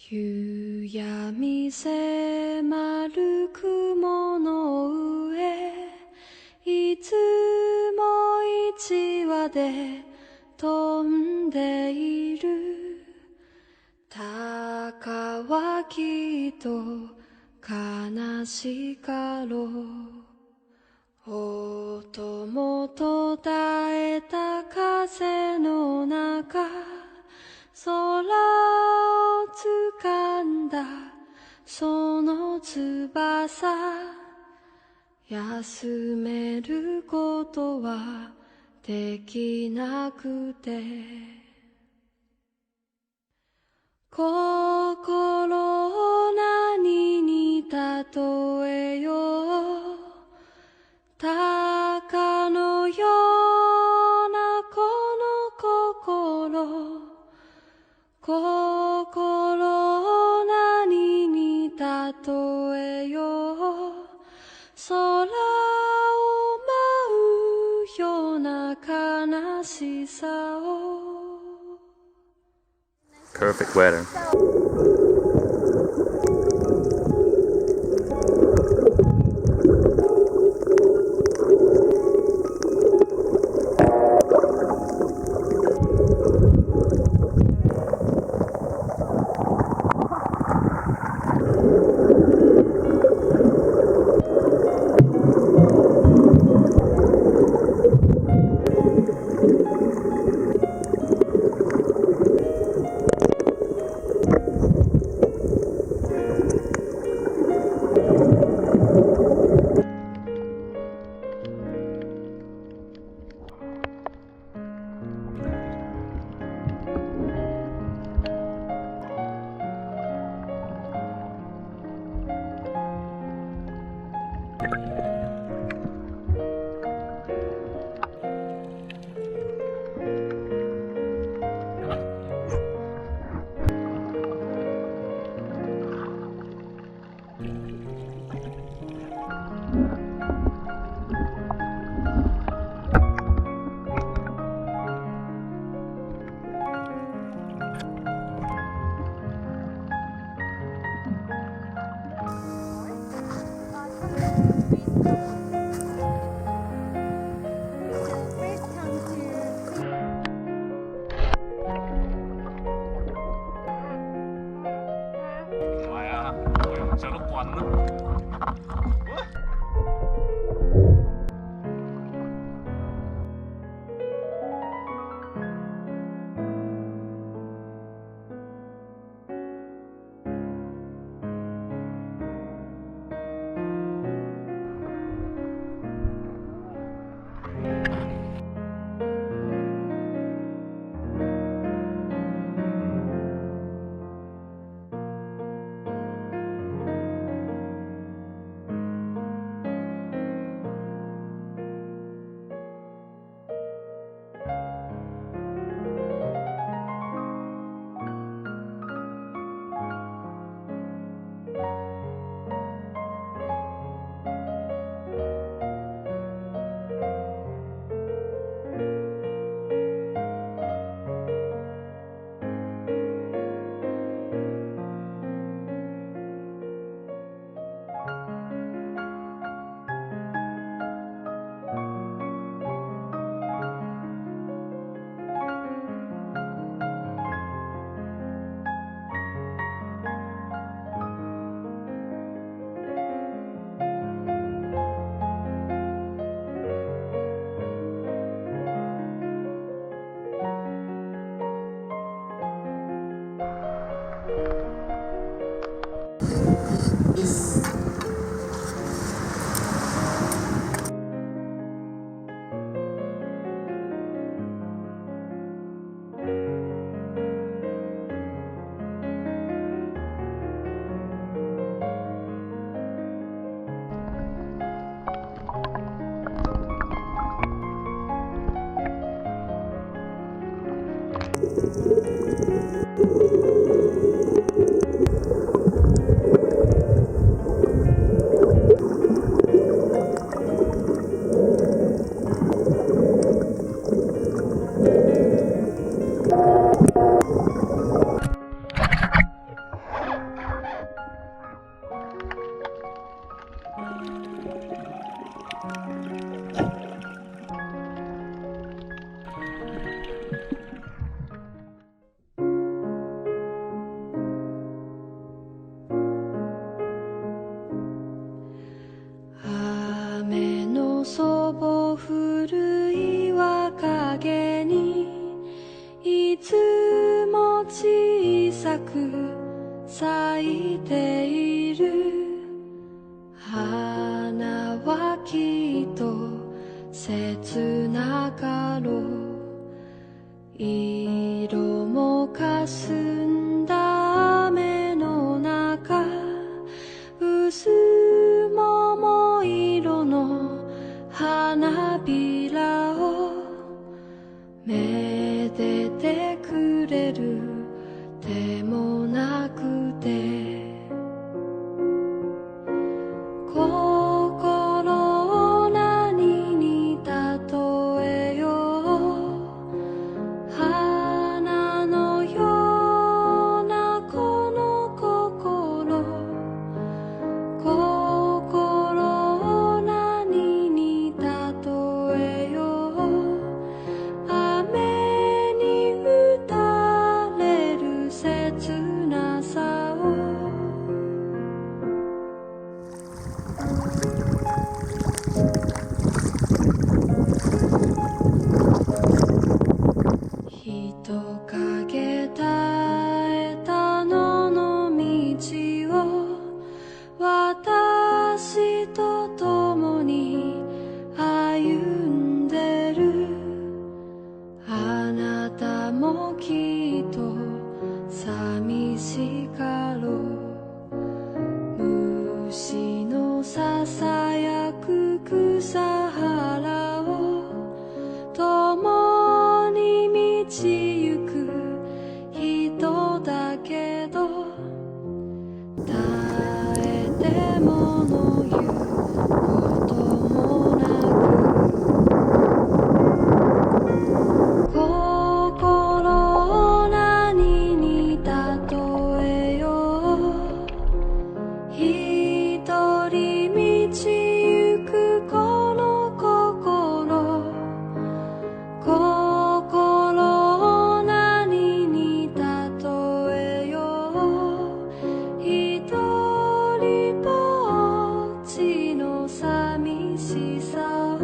夕闇迫る雲の上、いつも一羽で飛んでいる。鷹はきっと悲しかろう。音も途絶えた風の中、空を掴んだその翼、休めることはできなくて、心を何に例えよう。鷹のようなこの心を何に例えよう。空を舞うような悲しさを。 Perfect weather. Ngoài sợ nó quằn đó. く咲いている。花はきっと切なかろう。色もかすんだ雨の中、薄桃色の花びらをめでてくれるでもなくて、心を何に例えよう。花のようなこの心、心を何に例えよう。雨に打たれる切なさを。人影絶えた野の道を私と共に歩んでる。あなたもきっと寂しかろう。虫のささやく草原を共に道行く人だけど、耐えてもの言うこともなく、心を何に例えよう。一人道行くこの心、心を何に例えよう。一人ぼっちの寂しさを。